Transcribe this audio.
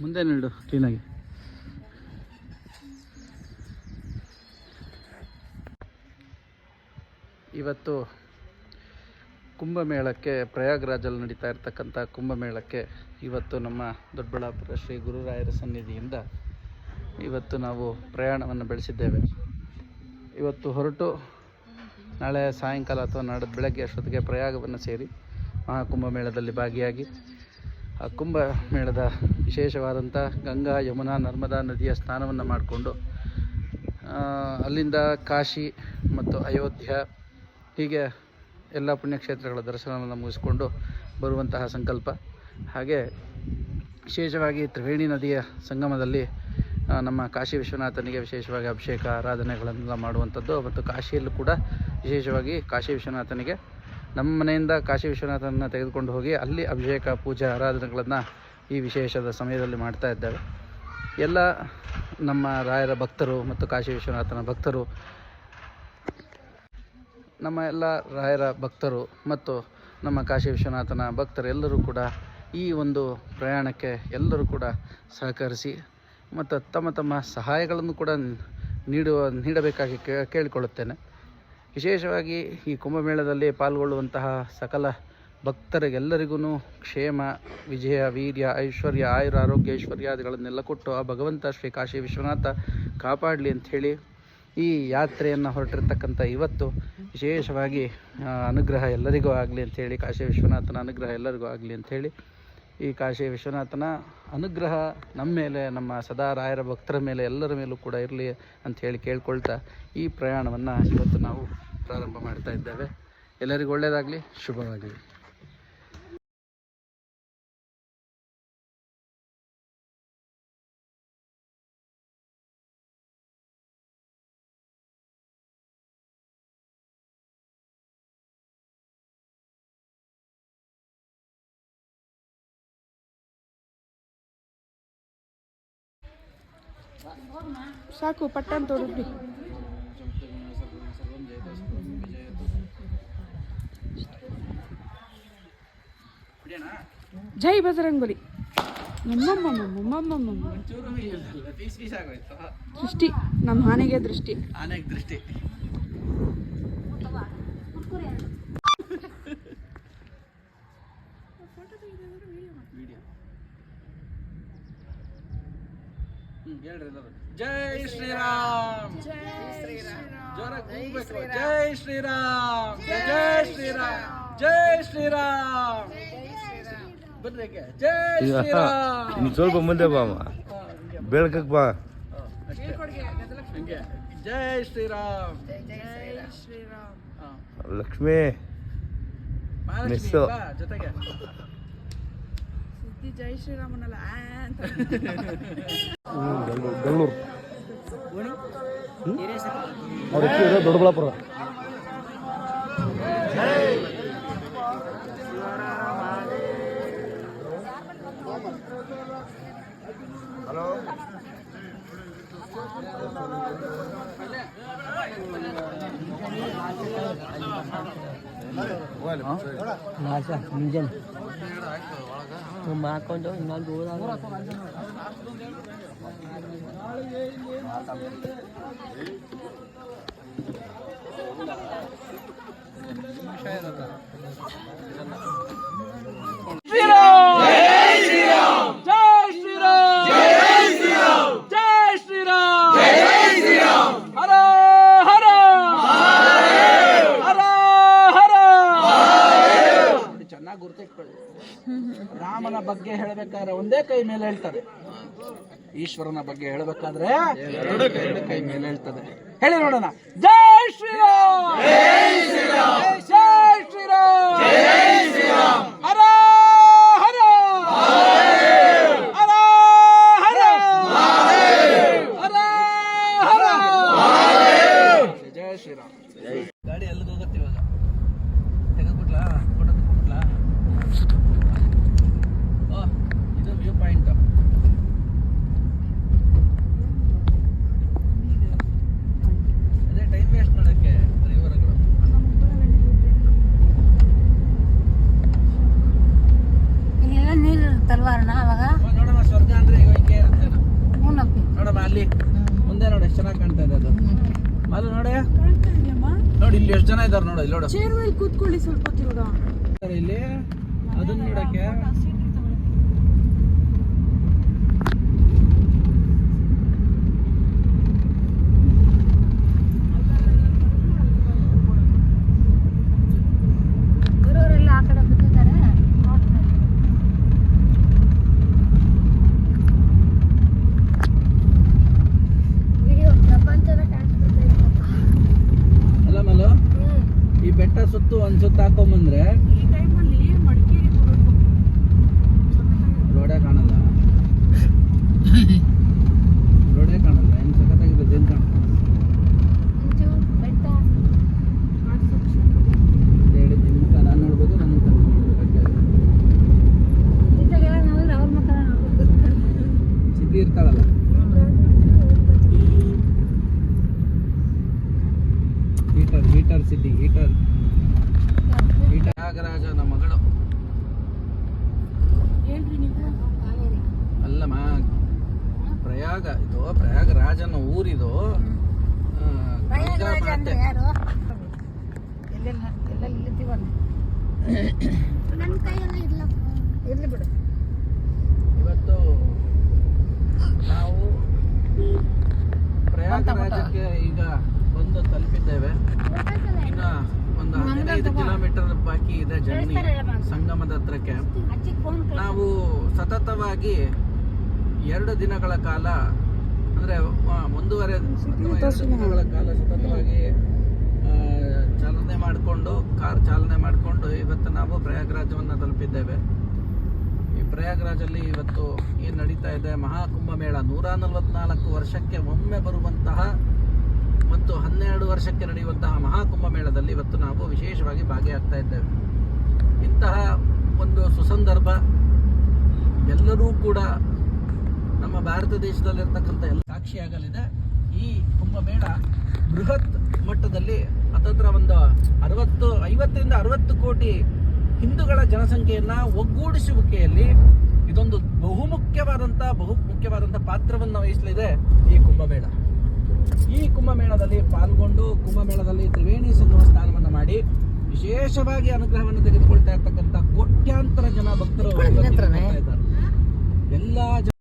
ಮುಂದೆ ನೀಡು ಕ್ಲೀನಾಗಿ. ಇವತ್ತು ಕುಂಭಮೇಳಕ್ಕೆ ಪ್ರಯಾಗ್ರಾಜಲ್ಲಿ ನಡೀತಾ ಇರ್ತಕ್ಕಂಥ ಕುಂಭಮೇಳಕ್ಕೆ ಇವತ್ತು ನಮ್ಮ ದೊಡ್ಡಬಳ್ಳಾಪುರ ಶ್ರೀ ಗುರುರಾಯರ ಸನ್ನಿಧಿಯಿಂದ ಇವತ್ತು ನಾವು ಪ್ರಯಾಣವನ್ನು ಬೆಳೆಸಿದ್ದೇವೆ. ಇವತ್ತು ಹೊರಟು ನಾಳೆ ಸಾಯಂಕಾಲ ಅಥವಾ ನಾಡಿದ್ದು ಬೆಳಗ್ಗೆ ಅಷ್ಟೊತ್ತಿಗೆ ಪ್ರಯಾಗವನ್ನು ಸೇರಿ ಮಹಾಕುಂಭಮೇಳದಲ್ಲಿ ಭಾಗಿಯಾಗಿ ಆ ಕುಂಭಮೇಳದ ವಿಶೇಷವಾದಂಥ ಗಂಗಾ, ಯಮುನಾ, ನರ್ಮದಾ ನದಿಯ ಸ್ನಾನವನ್ನು ಮಾಡಿಕೊಂಡು ಅಲ್ಲಿಂದ ಕಾಶಿ ಮತ್ತು ಅಯೋಧ್ಯ ಹೀಗೆ ಎಲ್ಲ ಪುಣ್ಯಕ್ಷೇತ್ರಗಳ ದರ್ಶನವನ್ನು ಮುಗಿಸ್ಕೊಂಡು ಬರುವಂತಹ ಸಂಕಲ್ಪ. ಹಾಗೆ ವಿಶೇಷವಾಗಿ ತ್ರಿವೇಣಿ ನದಿಯ ಸಂಗಮದಲ್ಲಿ ನಮ್ಮ ಕಾಶಿ ವಿಶ್ವನಾಥನಿಗೆ ವಿಶೇಷವಾಗಿ ಅಭಿಷೇಕ ಆರಾಧನೆಗಳನ್ನೆಲ್ಲ ಮಾಡುವಂಥದ್ದು. ಮತ್ತು ಕಾಶಿಯಲ್ಲೂ ಕೂಡ ವಿಶೇಷವಾಗಿ ಕಾಶಿ ವಿಶ್ವನಾಥನಿಗೆ ನಮ್ಮ ಮನೆಯಿಂದ ಕಾಶಿ ವಿಶ್ವನಾಥನನ್ನು ತೆಗೆದುಕೊಂಡು ಹೋಗಿ ಅಲ್ಲಿ ಅಭಿಷೇಕ, ಪೂಜೆ, ಆರಾಧನೆಗಳನ್ನು ಈ ವಿಶೇಷದ ಸಮಯದಲ್ಲಿ ಮಾಡ್ತಾ ಇದ್ದೇವೆ. ಎಲ್ಲ ನಮ್ಮ ರಾಯರ ಭಕ್ತರು ಮತ್ತು ಕಾಶಿ ವಿಶ್ವನಾಥನ ಭಕ್ತರು, ನಮ್ಮ ಎಲ್ಲ ರಾಯರ ಭಕ್ತರು ಮತ್ತು ನಮ್ಮ ಕಾಶಿ ವಿಶ್ವನಾಥನ ಭಕ್ತರು ಎಲ್ಲರೂ ಕೂಡ ಈ ಒಂದು ಪ್ರಯಾಣಕ್ಕೆ ಎಲ್ಲರೂ ಕೂಡ ಸಹಕರಿಸಿ ಮತ್ತು ತಮ್ಮ ತಮ್ಮ ಸಹಾಯಗಳನ್ನು ಕೂಡ ನೀಡಬೇಕಾಗಿ ಕೇಳಿಕೊಳ್ಳುತ್ತೇನೆ. ವಿಶೇಷವಾಗಿ ಈ ಕುಂಭಮೇಳದಲ್ಲಿ ಪಾಲ್ಗೊಳ್ಳುವಂತಹ ಸಕಲ ಭಕ್ತರಿಗೆಲ್ಲರಿಗೂ ಕ್ಷೇಮ, ವಿಜಯ, ವೀರ್ಯ, ಐಶ್ವರ್ಯ, ಆಯುರ, ಆರೋಗ್ಯ, ಐಶ್ವರ್ಯಾದಿಗಳನ್ನೆಲ್ಲ ಕೊಟ್ಟು ಆ ಭಗವಂತ ಶ್ರೀ ಕಾಶಿ ವಿಶ್ವನಾಥ ಕಾಪಾಡಲಿ ಅಂಥೇಳಿ ಈ ಯಾತ್ರೆಯನ್ನು ಹೊರಟಿರ್ತಕ್ಕಂಥ ಇವತ್ತು ವಿಶೇಷವಾಗಿ ಅನುಗ್ರಹ ಎಲ್ಲರಿಗೂ ಆಗಲಿ ಅಂಥೇಳಿ, ಕಾಶಿ ವಿಶ್ವನಾಥನ ಅನುಗ್ರಹ ಎಲ್ಲರಿಗೂ ಆಗಲಿ ಅಂಥೇಳಿ, ಈ ಕಾಶಿ ವಿಶ್ವನಾಥನ ಅನುಗ್ರಹ ನಮ್ಮ ಮೇಲೆ, ನಮ್ಮ ಸದಾ ರಾಯರ ಭಕ್ತರ ಮೇಲೆ ಎಲ್ಲರ ಮೇಲೂ ಕೂಡ ಇರಲಿ ಅಂಥೇಳಿ ಕೇಳ್ಕೊಳ್ತಾ ಈ ಪ್ರಯಾಣವನ್ನು ಇವತ್ತು ನಾವು ಪ್ರಾರಂಭ ಮಾಡ್ತಾ ಇದ್ದೇವೆ. ಎಲ್ಲರಿಗೂ ಒಳ್ಳೆಯದಾಗಲಿ, ಶುಭವಾಗಲಿ. ಸಾಕು, ಪಟ್ಟಣ ತೋರಿಸ್ರಿ. ಜೈ ಬಜರಂಗಬಲಿ. ದೃಷ್ಟಿ, ನಮ್ಮ ಆನೆಗೆ ದೃಷ್ಟಿ. ಜೈ ಶ್ರೀರಾಮ್, ಜೈ ಶ್ರೀರಾಮ್, ಜೈ ಶ್ರೀರಾಮ್, ಜೈ ಶ್ರೀರಾಮ್, ಜೈ ಶ್ರೀರಾಮ್. ಇನ್ನು ಸ್ವಲ್ಪ ಮುಂದೆ ಬಾ, ಬೆಳಕಕ್ಕೆ ಬಾ. ಜೈ ಶ್ರೀರಾಮ್, ಲಕ್ಷ್ಮೀ ಮಿಸ್ಸು ಜೊತೆಗೆ ಜೈ ಶ್ರೀರಾಮನಲ್ಲ ಬೆಂಗಳೂರು ದೊಡ್ಡಬಳ್ಳಾಪುರ. ಹಲೋ, ಮುಂಜಾನೆ ಹಾಕೊಂಡು ಇನ್ನೊಂದು ಹೋದಾಗ ರಾಮನ ಬಗ್ಗೆ ಹೇಳಬೇಕಾದ್ರೆ ಒಂದೇ ಕೈ ಮೇಲೆ ಹೇಳ್ತಾರೆ, ಈಶ್ವರನ ಬಗ್ಗೆ ಹೇಳಬೇಕಾದ್ರೆ ಎರಡು ಕೈ ಮೇಲೆ ಹೇಳ್ತದೆ. ಹೇಳಿ ನೋಡೋಣ. ಜೈ ಶ್ರೀರಾಮ್, ಜೈ ಶ್ರೀರಾಮ್, ಜೈ ಶ್ರೀರಾಮ್, ಜೈ ಶ್ರೀರಾಮ್. ಹರ ಹರ ಹರ ಹರ ಹರ ಹರ. ಜೈ ಶ್ರೀರಾಮ್. ಗಾಡಿ ಎಲ್ಲಿಗೆ ಹೋಗುತ್ತೆ ಇವಾಗ? ತೆಗೆದ್ಬಿಟ್ಲಾ? ಚೆನ್ನಾಗಿ ಕಾಣ್ತಾ ಇದೆ ಅದು. ಮಾಲು ನೋಡಿ ಕಾಣ್ತಾ ಇದೆಯಮ್ಮ? ನೋಡಿ ಇಲ್ಲಿ ಎಷ್ಟು ಜನ ಇದ್ದಾರೆ ನೋಡು, ಇಲ್ಲಿ ನೋಡು ಚೇರ್ ಮೇಲೆ ಕೂತ್ಕೊಳ್ಳಿ ಸ್ವಲ್ಪ ಹೊತ್ತಿರೋಡ. ಇಲ್ಲಿ ಅದನ್ನ ನೋಡಕ್ಕೆ. ಬರೋರೆಲ್ಲ ಆ ಕಡೆ ಬಿಟ್ಟಿದ್ದಾರೆ. ವಿಡಿಯೋ ಪ್ರಪಂಚದ ಕಾಣಿಸ್ತಾ ಇದೆ. ಅಲ್ಲ ಮಲು, ಈ ಬೆಟ್ಟ ಸುತ್ತು ಒಂದ್ ಸುತ್ತ ಹಾಕೊಂಬಂದ್ರೆ ಈ ಟೈಮಲ್ಲಿ ಮಡಿಕೇರಿ ಹೋಗ್ಬೇಕು. ರೋಡೇ ಕಾಣಲ್ಲ. ರೋಡೇ ಕಾಣಲ್ಲ. ಏನ್ ಸಖತ್ತಾಗಿದೆ, ಏನ್ ಕಾಣ ಒಂಚೂರು ಬೆಟ್ಟ ಹೇಳಿ ನಿಮ್ಮ ಮುಖ ನಾನು ನೋಡ್ಬೋದು, ನನ್ನ ಮುಖ ನೀನು ನೋಡ್ಬೇಕು. ಇದ್ದಾಗೆಲ್ಲ ನೋಡಿದ್ರೆ ಅವ್ರ ಮಕ್ಕಳ ನೋಡ್ಬೇಕು. ಸಿದ್ಧಿ ಇರ್ತಾಳಲ್ಲ, ಹೀಟರ್ ಸಿದ್ಧಿ, ಹೀಟರ್ ತ್ಯಾಗರಾಜನ ಮಗಳು. ಏನ್ರಿ ನೀವು? ಕಾವೇರಿ. ಅಲ್ಲಮ್ಮ, ಇದು ಪ್ರಯಾಗರಾಜನ ಊರಿದು. ಪ್ರಯಾಗರಾಜ ಅಂದ್ರೆ ಯಾರು? ಎಲ್ಲೆಲ್ಲ ಇಲ್ಲಿದ್ದೀವಲ್ಲ. ನನ್ನ ಕೈಯೆಲ್ಲ ಇರ್ಲಿ ಬಿಡು. ಇವತ್ತು ನಾವು ಪ್ರಯಾಗರಾಜಕ್ಕೆ ಈಗ ಬಂದು ತಲುಪಿದ್ದೇವೆ. ಇನ್ನ ಒಂದು 15 ಕಿಲೋಮೀಟರ್ ಬಾಕಿ ಇದೆ ಜರ್ನಿ ಸಂಗಮದ ಹತ್ರಕ್ಕೆ. ಅಜ್ಜಿಗೆ ಫೋನ್ ನಾವು ಸತತವಾಗಿ 2 ದಿನಗಳ ಕಾಲ, ಅಂದ್ರೆ ಒಂದೂವರೆ ಅಥವಾ 2 ದಿನಗಳ ಕಾಲ ಸತತವಾಗಿ ಚಾಲನೆ ಮಾಡಿಕೊಂಡು, ಕಾರ್ ಚಾಲನೆ ಮಾಡಿಕೊಂಡು ಇವತ್ತು ನಾವು ಪ್ರಯಾಗರಾಜವನ್ನು ತಲುಪಿದ್ದೇವೆ. ಈ ಪ್ರಯಾಗರಾಜಲ್ಲಿ ಇವತ್ತು ಏನು ನಡೀತಾ ಇದೆ, ಮಹಾಕುಂಭಮೇಳ 144 ವರ್ಷಕ್ಕೆ ಒಮ್ಮೆ ಬರುವಂತಹ ಮತ್ತು 12 ವರ್ಷಕ್ಕೆ ನಡೆಯುವಂತಹ ಮಹಾಕುಂಭಮೇಳದಲ್ಲಿ ಇವತ್ತು ನಾವು ವಿಶೇಷವಾಗಿ ಭಾಗಿಯಾಗ್ತಾ ಇದ್ದೇವೆ. ಇಂತಹ ಒಂದು ಸುಸಂದರ್ಭ ಎಲ್ಲರೂ ಕೂಡ ನಮ್ಮ ಭಾರತ ದೇಶದಲ್ಲಿರ್ತಕ್ಕಂಥ ಎಲ್ಲ ಸಾಕ್ಷಿಯಾಗಲಿದೆ. ಈ ಕುಂಭಮೇಳ ಬೃಹತ್ ಮಟ್ಟದಲ್ಲಿ ಹತ್ತತ್ರ ಒಂದು 50ರಿಂದ 60 ಕೋಟಿ ಹಿಂದೂಗಳ ಜನಸಂಖ್ಯೆಯನ್ನ ಒಗ್ಗೂಡಿಸುವಿಕೆಯಲ್ಲಿ ಇದೊಂದು ಬಹುಮುಖ್ಯವಾದಂಥ ಪಾತ್ರವನ್ನು ವಹಿಸಲಿದೆ ಈ ಕುಂಭಮೇಳ. ಈ ಕುಂಭಮೇಳದಲ್ಲಿ ಪಾಲ್ಗೊಂಡು ಕುಂಭಮೇಳದಲ್ಲಿ ತ್ರಿವೇಣಿ ಸಂಗಮ ಸ್ನಾನವನ್ನು ಮಾಡಿ ವಿಶೇಷವಾಗಿ ಅನುಗ್ರಹವನ್ನು ತೆಗೆದುಕೊಳ್ತಾ ಇರ್ತಕ್ಕಂಥ ಕೋಟ್ಯಾಂತರ ಜನ ಭಕ್ತರು